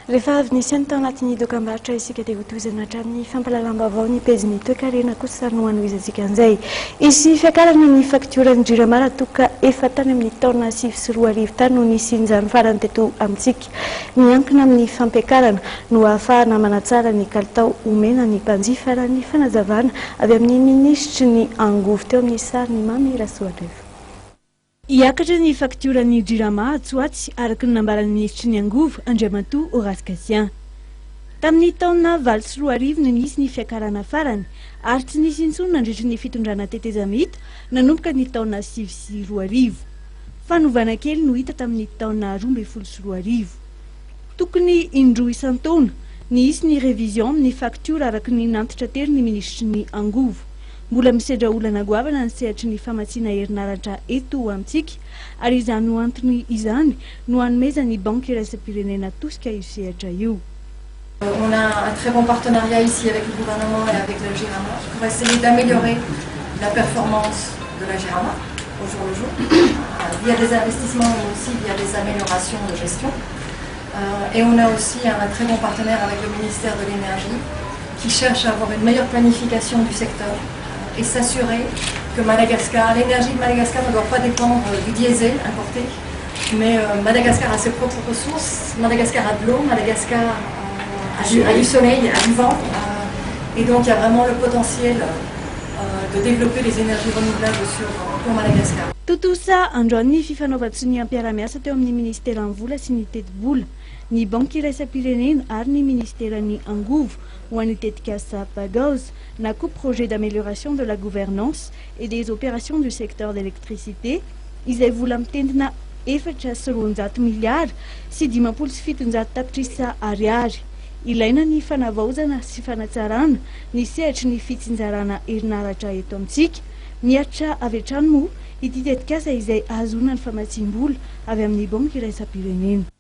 Rehefa avy nisy ny tao anatin'ny dokam-barotra isika dia hotozana hatramin'ny fampalalam-baovao ny pejiny toe-karena kosa no hanohizantsika an'izay. Isy fiakarana ny faktiorany Jiramara toka efa tany amin'ny taona 2024 tany no nisian'izany farany teto amintsika. Miankina amin'ny fampiakarana no ahafahana manatsara ny kalitao omena ny mpanjifa raha ny fanazavana avy amin'ny minisitry ny angovo teo amin'ny sary ny Mamy Rasoandrivo. Iakatra ny faktiorany Jirama Tsoatsy araka ny nambaran'ny ministry ny angovo Andriamatoa Horace Kassian. Tamin'ny taona 2024 no nisy ny fiakarana farany ary tsy nisy intsony nandritra ny fitondrana tetezamita nanomboka ny taona 2024. Fanovana kely no hita tamin'ny taona 2024. Tokony indroa isan-taona nisy ny révision amin'ny faktiora araka ny nantitra tery ny ministry ny angovo. Mbola misedra olana goavana ny sehatry ny famatsiana herinaratra eto amintsika ary izany no antony izany no hanomezan'ny banque iraisam-pirenena tosika io sehatra io. On a un très bon partenariat ici avec le gouvernement et avec le Jirama pour essayer d'améliorer la performance de la Jirama au jour le jour, via des investissements mais aussi via des améliorations de gestion. Et on a aussi un très bon partenaire avec le ministère de l'Énergie qui cherche à avoir une meilleure planification du secteur et s'assurer que l'énergie de Madagascar ne doit pas dépendre du diesel importé, mais Madagascar a ses propres ressources, Madagascar a de l'eau, Madagascar a du soleil, a du vent, et donc il y a vraiment le potentiel de développer les énergies renouvelables pour Madagascar. Totosa androany fifanaovatry ny ampiara-miasa teo amin'ny ministeran'ny vola sy ny teti-bola, ny banque iraisam-pirenena ary ny ministeran'ny angovo ho an'ny tetikasa Pagaz na coupe projet d'amélioration de la gouvernance et des opérations du secteur d'électricité izay vola mitendina 400 miliara sy 57 tapitrisa ariary. Ilaina ny fanavaozana sy fanatsarana ny sehatry ny fitsinjarana herinaratra eto amintsika, miatra avy hatrany moa ity tetikasa izay ahazoana ny famatsim-bola avy amin'ny banque iraisam-pirenena.